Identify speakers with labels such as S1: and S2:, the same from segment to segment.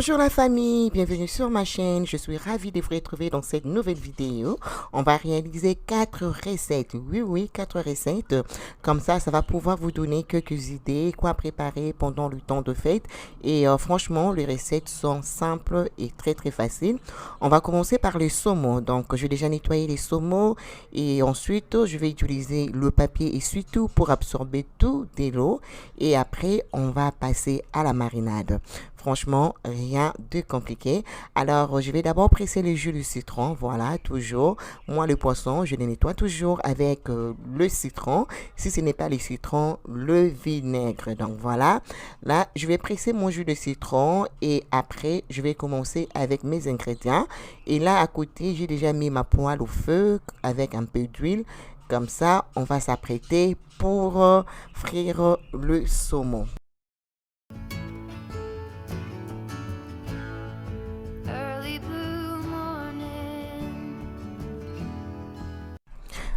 S1: Bonjour la famille, bienvenue sur ma chaîne. Je suis ravie de vous retrouver dans cette nouvelle vidéo. On va réaliser 4 recettes. Oui, 4 recettes. Comme ça va pouvoir vous donner quelques idées, quoi préparer pendant le temps de fête. Et franchement, les recettes sont simples et très faciles. On va commencer par les saumons. Donc, je vais déjà nettoyer les saumons et ensuite, je vais utiliser le papier essuie-tout pour absorber tout de l'eau. Et après, on va passer à la marinade. Franchement, rien de compliqué. Alors, je vais d'abord presser le jus de citron. Voilà, toujours. Moi, le poisson, je le nettoie toujours avec le citron. Si ce n'est pas le citron, le vinaigre. Donc, voilà. Là, je vais presser mon jus de citron et après, je vais commencer avec mes ingrédients. Et là, à côté, j'ai déjà mis ma poêle au feu avec un peu d'huile. Comme ça, on va s'apprêter pour frire le saumon.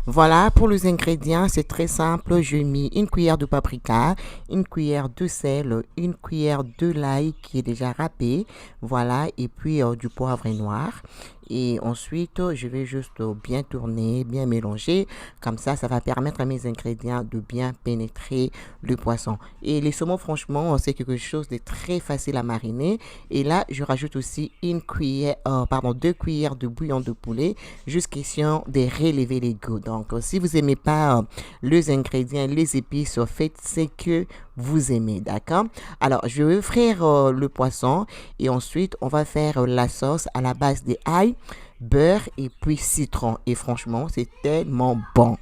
S1: Voilà, pour les ingrédients, c'est très simple. J'ai mis une cuillère de paprika, une cuillère de sel, une cuillère de l'ail qui est déjà râpé. Voilà, et puis du poivre noir. Et ensuite, je vais juste bien tourner, bien mélanger. Comme ça va permettre à mes ingrédients de bien pénétrer le poisson. Et les saumons, franchement, c'est quelque chose de très facile à mariner. Et là, je rajoute aussi une cuillère, 2 cuillères de bouillon de poulet, juste question de relever les goûts. Donc, si vous n'aimez pas les ingrédients, les épices, faites ce que vous aimez, d'accord? Alors, je vais frire le poisson et ensuite, on va faire la sauce à la base des ail, beurre et puis citron. Et franchement, c'est tellement bon.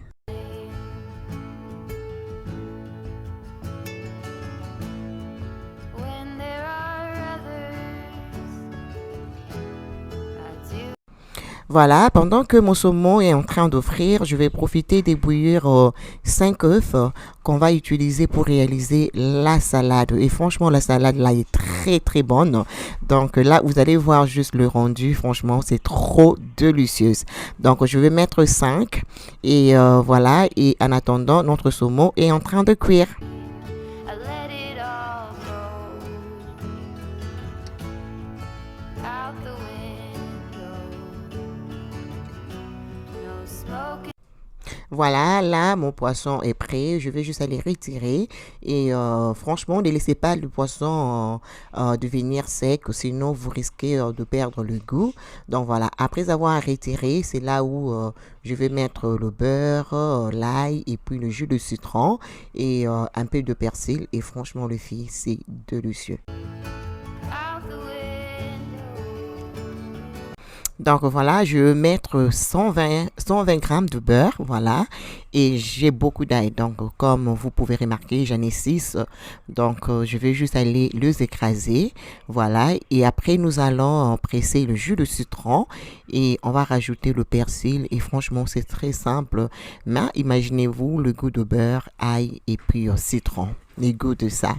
S1: Voilà, pendant que mon saumon est en train de frire, je vais profiter d'ébouillir 5 œufs qu'on va utiliser pour réaliser la salade. Et franchement, la salade là est très bonne. Donc là, vous allez voir juste le rendu. Franchement, c'est trop délicieuse. Donc je vais mettre 5 et voilà. Et en attendant, notre saumon est en train de cuire. Voilà, là, mon poisson est prêt. Je vais juste aller retirer. Et franchement, ne laissez pas le poisson devenir sec, sinon vous risquez de perdre le goût. Donc voilà, après avoir retiré, c'est là où je vais mettre le beurre, l'ail et puis le jus de citron et un peu de persil. Et franchement, le filles, c'est délicieux. Donc voilà, je vais mettre 120 grammes de beurre, voilà, et j'ai beaucoup d'ail. Donc comme vous pouvez remarquer, j'en ai 6. Donc je vais juste aller les écraser, voilà, et après nous allons presser le jus de citron et on va rajouter le persil. Et franchement, c'est très simple, mais imaginez-vous le goût de beurre, ail et puis citron, les goûts de ça,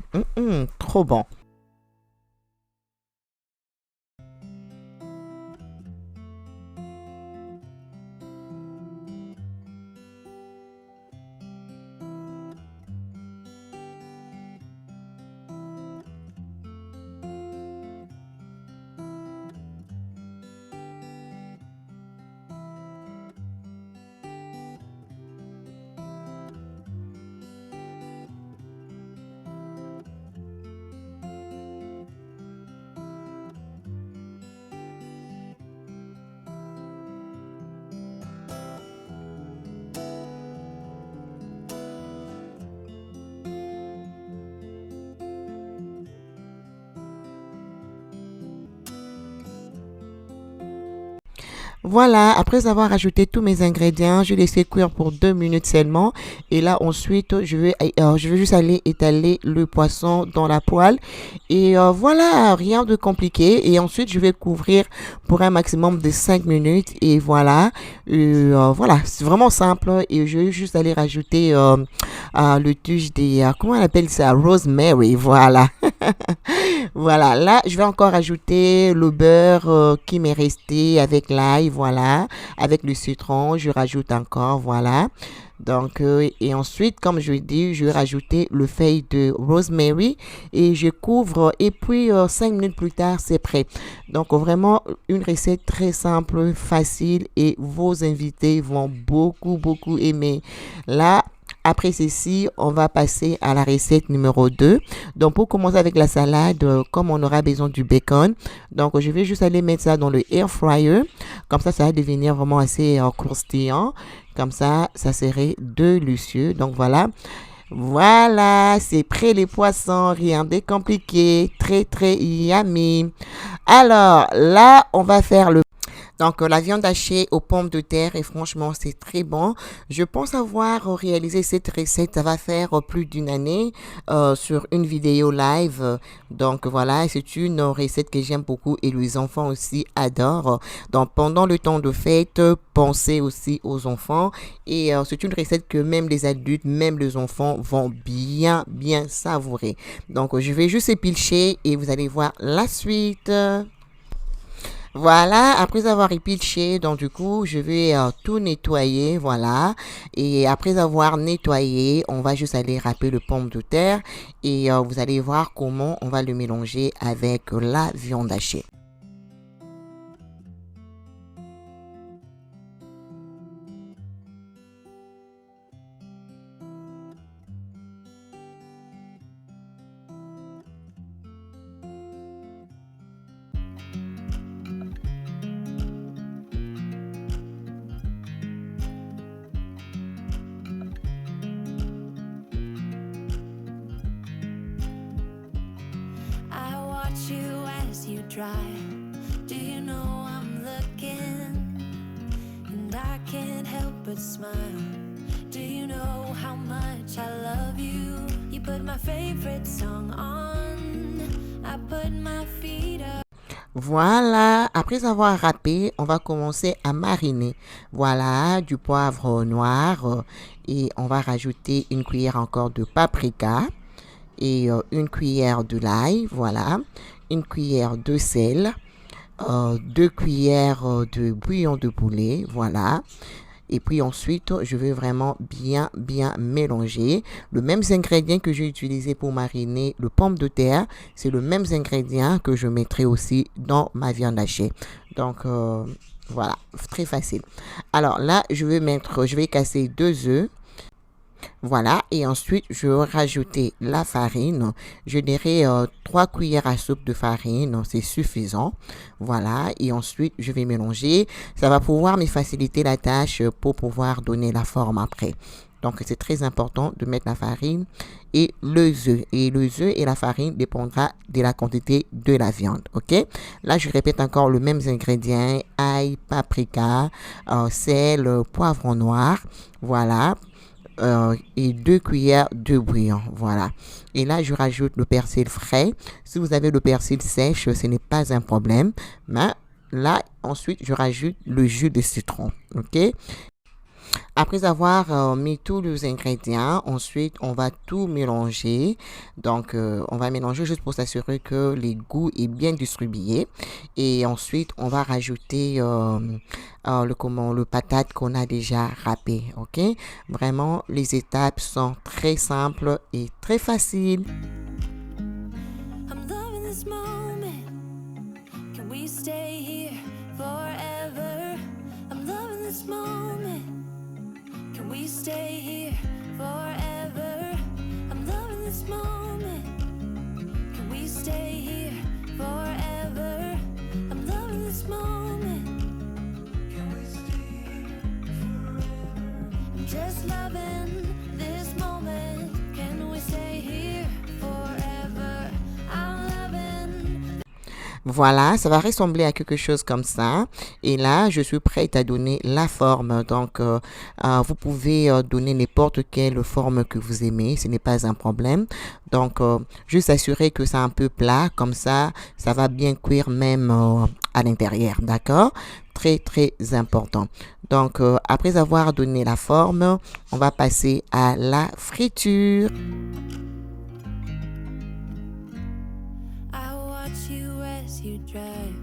S1: trop bon. Voilà, après avoir ajouté tous mes ingrédients, je laisse cuire pour 2 minutes seulement. Et là, ensuite, je vais juste aller étaler le poisson dans la poêle. Et voilà, rien de compliqué. Et ensuite, je vais couvrir pour un maximum de 5 minutes. Et voilà, voilà, c'est vraiment simple. Et je vais juste aller rajouter le tuche des, comment on appelle ça? Rosemary, voilà. Voilà, là, je vais encore ajouter le beurre qui m'est resté avec l'ail. voilà, avec le citron, je rajoute encore, voilà. Donc, et ensuite, comme je dis, je vais rajouter le feuille de rosemary et je couvre. Et puis, 5 minutes plus tard, c'est prêt. Donc, vraiment, une recette très simple, facile et vos invités vont beaucoup, beaucoup aimer. Là, après ceci, on va passer à la recette numéro 2. Donc, pour commencer avec la salade, comme on aura besoin du bacon, donc je vais juste aller mettre ça dans le air fryer. Comme ça va devenir vraiment assez croustillant. Comme ça serait délicieux. Donc, voilà. Voilà, c'est prêt les poissons, rien de compliqué, très très yummy. Alors là, on va faire le donc, la viande hachée aux pommes de terre, et franchement, c'est très bon. Je pense avoir réalisé cette recette, ça va faire plus d'une année sur une vidéo live. Donc, voilà, c'est une recette que j'aime beaucoup et les enfants aussi adorent. Donc, pendant le temps de fête, pensez aussi aux enfants. Et c'est une recette que même les adultes, même les enfants vont bien, bien savourer. Donc, je vais juste épilcher et vous allez voir la suite. Voilà, après avoir épilché, donc du coup, je vais tout nettoyer, voilà. Et après avoir nettoyé, on va juste aller râper le pomme de terre et vous allez voir comment on va le mélanger avec la viande hachée.
S2: I watch you as you drive. Do you know I'm looking? And I can't help but smile. Do you know how much I love you? You put my favorite song on. I put my feet up.
S1: Voilà, après avoir râpé, on va commencer à mariner. Voilà, du poivre noir et on va rajouter une cuillère encore de paprika et une cuillère de l'ail, voilà, une cuillère de sel, 2 cuillères de bouillon de poulet, voilà. Et puis ensuite, je vais vraiment bien, bien mélanger. Le même ingrédient que j'ai utilisé pour mariner le pomme de terre, c'est le même ingrédient que je mettrai aussi dans ma viande hachée. Donc, voilà, très facile. Alors là, je vais casser 2 œufs. Voilà, et ensuite, je vais rajouter la farine. Je dirais 3 cuillères à soupe de farine, c'est suffisant. Voilà, et ensuite, je vais mélanger. Ça va pouvoir me faciliter la tâche pour pouvoir donner la forme après. Donc, c'est très important de mettre la farine et les œufs. Et les œufs et la farine dépendra de la quantité de la viande. OK? Là, je répète encore le même ingrédient. Ail, paprika, sel, poivron noir. Voilà. Et 2 cuillères de bouillon, voilà. Et là, je rajoute le persil frais. Si vous avez le persil sèche, ce n'est pas un problème. Mais là, ensuite, je rajoute le jus de citron, ok? Après avoir mis tous les ingrédients, ensuite on va tout mélanger. Donc on va mélanger juste pour s'assurer que les goûts est bien distribué. Et ensuite on va rajouter le patate qu'on a déjà râpé. Ok, vraiment les étapes sont très simples et très faciles.
S2: I'm loving this moment. Can we stay here forever? I'm loving this moment. Can we stay here forever? I'm loving this moment. Can we stay here forever? I'm loving this moment. Can we stay here forever? I'm just loving this moment. Can we stay here forever? I'm loving.
S1: Voilà, ça va ressembler à quelque chose comme ça. Et là, je suis prête à donner la forme. Donc, vous pouvez donner n'importe quelle forme que vous aimez. Ce n'est pas un problème. Donc, juste assurer que c'est un peu plat. Comme ça va bien cuire même à l'intérieur. D'accord? Très, très important. Donc, après avoir donné la forme, on va passer à la friture.
S2: I watch you as you drive.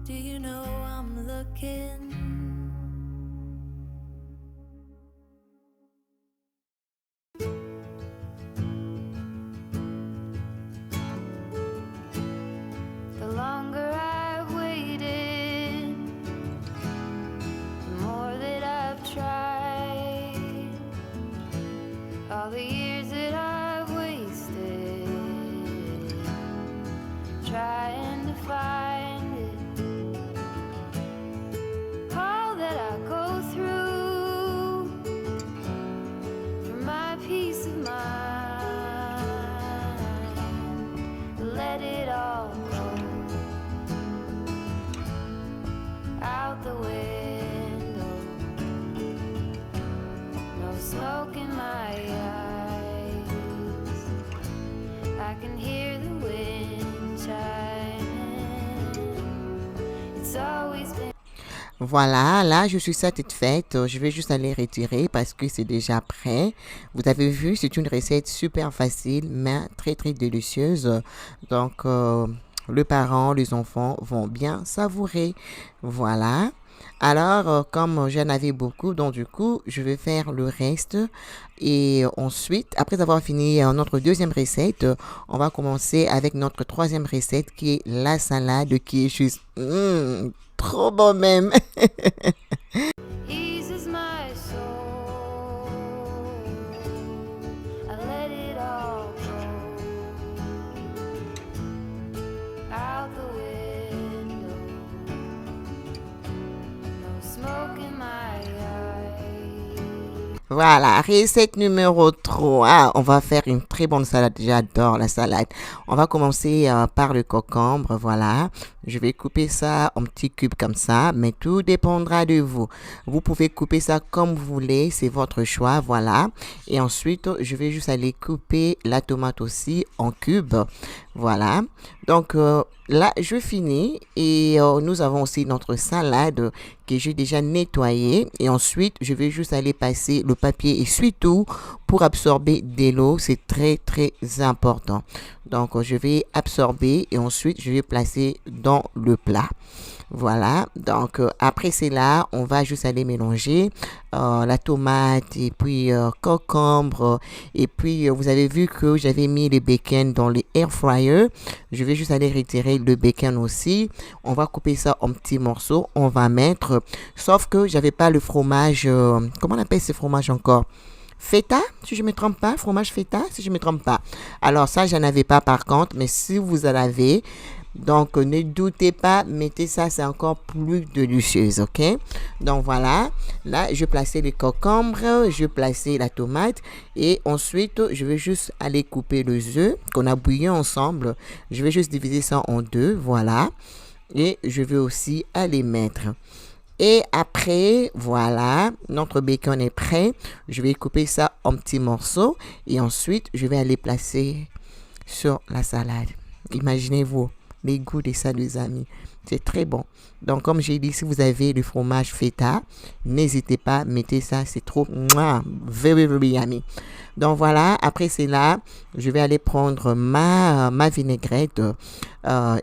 S2: Do Do you know I'm looking? The longer I've waited, the more that I've tried. All the years that I've wasted trying to find it. All that I go through for my peace of mind. Let it all go out the window. No smoke in my eyes. I can hear the wind chiming. It's always been.
S1: Voilà, là, je suis satisfaite. Je vais juste aller retirer parce que c'est déjà prêt. Vous avez vu, c'est une recette super facile, mais très, très délicieuse. Donc, les parents, les enfants vont bien savourer. Voilà. Alors, comme j'en avais beaucoup, donc du coup, je vais faire le reste. Et ensuite, après avoir fini notre deuxième recette, on va commencer avec notre troisième recette qui est la salade qui est juste trop bon même.
S2: Eases my soul. I let it all go out the window. No smoke in my eyes.
S1: Voilà, recette numéro 3. On va faire une très bonne salade. J'adore la salade. On va commencer par le concombre. Voilà. Je vais couper ça en petits cubes comme ça, mais tout dépendra de vous. Vous pouvez couper ça comme vous voulez, c'est votre choix. Voilà. Et ensuite, je vais juste aller couper la tomate aussi en cubes. Voilà. Donc là, je finis et nous avons aussi notre salade que j'ai déjà nettoyée. Et ensuite, je vais juste aller passer le papier essuie-tout pour absorber de l'eau. C'est très, très important. Donc, je vais absorber et ensuite, je vais placer dans le plat. Voilà, donc après cela, on va juste aller mélanger la tomate et puis concombre. Et puis, vous avez vu que j'avais mis le bacon dans le air fryer. Je vais juste aller retirer le bacon aussi. On va couper ça en petits morceaux. On va mettre, sauf que j'avais pas le fromage, comment on appelle ce fromage encore? Feta, si je ne me trompe pas, fromage feta, si je ne me trompe pas. Alors ça, j'en avais pas par contre, mais si vous en avez, donc ne doutez pas, mettez ça, c'est encore plus délicieux, ok? Donc voilà, là, je plaçais le concombre, je plaçais la tomate et ensuite, je vais juste aller couper les œufs qu'on a bouilli ensemble. Je vais juste diviser ça en deux, voilà. Et je vais aussi aller mettre. Et après, voilà, notre bacon est prêt. Je vais couper ça en petits morceaux et ensuite, je vais aller placer sur la salade. Imaginez-vous les goûts de ça, les amis. C'est très bon. Donc, comme j'ai dit, si vous avez du fromage feta, n'hésitez pas, mettez ça, c'est trop very, very yummy. Donc voilà, après cela, je vais aller prendre ma vinaigrette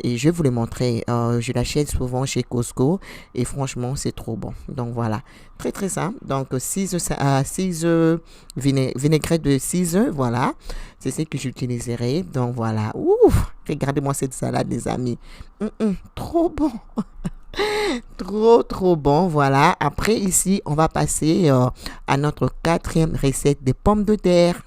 S1: et je vais vous le montrer. Je l'achète souvent chez Costco et franchement, c'est trop bon. Donc voilà, très très simple. Donc 6 vinaigrettes de 6 œufs, voilà. C'est ce que j'utiliserai. Donc voilà, ouf, regardez-moi cette salade, les amis. Trop bon. Trop bon, voilà. Après ici, on va passer à notre quatrième recette de pommes de terre.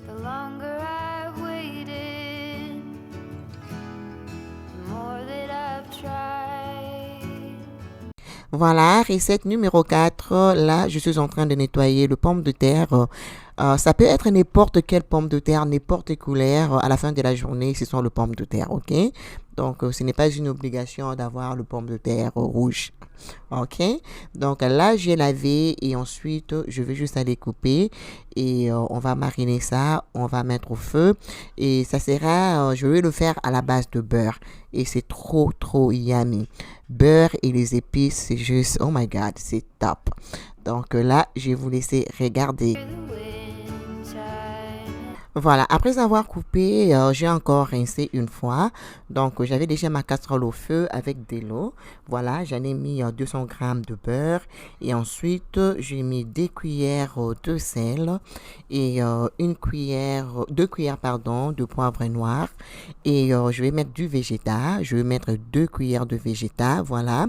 S2: The longer I've waited, the more that I've tried.
S1: Voilà, recette numéro 4. Là, je suis en train de nettoyer le pomme de terre Ça peut être n'importe quelle pomme de terre, n'importe quelle couleur. À la fin de la journée, ce sont les pommes de terre, ok? Donc, ce n'est pas une obligation d'avoir le pomme de terre rouge. Ok, donc là j'ai lavé et ensuite je vais juste aller couper et on va mariner ça, on va mettre au feu et ça sera, je vais le faire à la base de beurre et c'est trop yummy. Beurre et les épices, c'est juste, oh my god, c'est top. Donc là, je vais vous laisser regarder. Voilà, après avoir coupé, j'ai encore rincé une fois. Donc, j'avais déjà ma casserole au feu avec de l'eau. Voilà, j'en ai mis 200 grammes de beurre. Et ensuite, j'ai mis 2 cuillères de sel et deux cuillères, pardon, de poivre noir. Et je vais mettre du végétal. Je vais mettre 2 cuillères de végétal, voilà.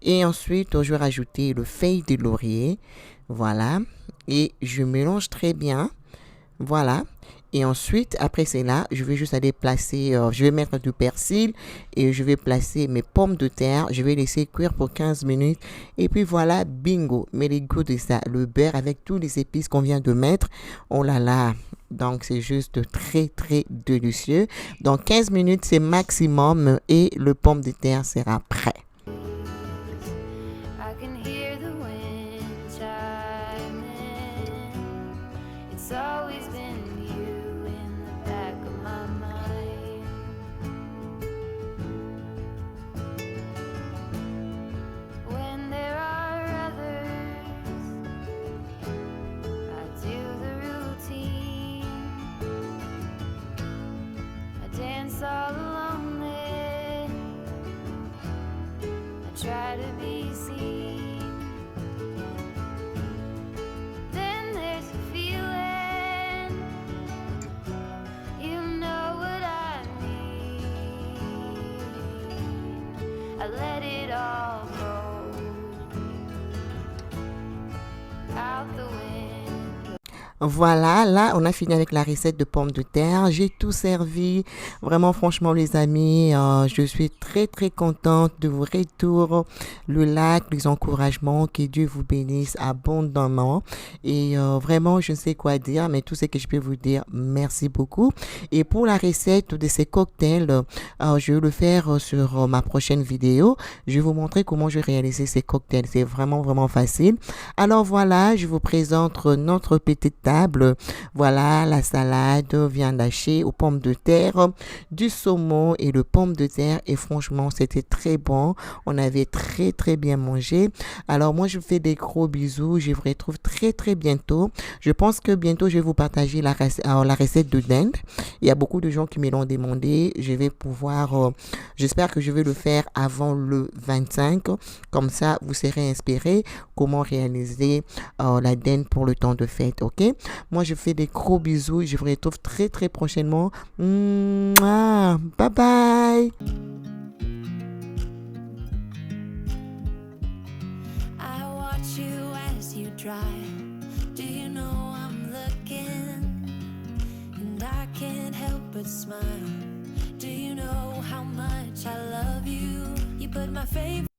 S1: Et ensuite, je vais rajouter le feuille de laurier. Voilà. Et je mélange très bien. Voilà. Et ensuite, après cela, je vais juste aller placer, je vais mettre du persil et je vais placer mes pommes de terre. Je vais laisser cuire pour 15 minutes. Et puis voilà, bingo. Mais les goûts de ça, le beurre avec tous les épices qu'on vient de mettre. Oh là là. Donc, c'est juste très délicieux. Donc, 15 minutes, c'est maximum et le pomme de terre sera prêt.
S2: I can hear the wind chiming. It's always been you in the back of my mind. When there are others, I do the routine. I dance all alone there. I try to be seen. Then there's a feeling, you know what I mean. I let it all go out the window.
S1: Voilà, là, on a fini avec la recette de pommes de terre. J'ai tout servi. Vraiment, franchement, les amis, je suis très contente de vos retours, le like, les encouragements. Que Dieu vous bénisse abondamment. Et vraiment, je ne sais quoi dire, mais tout ce que je peux vous dire, merci beaucoup. Et pour la recette de ces cocktails, je vais le faire sur ma prochaine vidéo. Je vais vous montrer comment je réaliser ces cocktails. C'est vraiment facile. Alors voilà, je vous présente notre petite table. Voilà, la salade, viande hachée aux pommes de terre, du saumon et le pomme de terre. Et franchement, c'était très bon. On avait très bien mangé. Alors moi, je vous fais des gros bisous. Je vous retrouve très bientôt. Je pense que bientôt, je vais vous partager la recette de dinde. Il y a beaucoup de gens qui me l'ont demandé. Je vais pouvoir, j'espère que je vais le faire avant le 25. Comme ça, vous serez inspiré comment réaliser la dinde pour le temps de fête, ok? Moi, je fais des gros bisous. Je vous retrouve très prochainement. Mouah. Bye bye.
S2: I watch you as you drive. Do you know I'm looking? And I can't help but smile. Do you know how much I love you? You put my favorite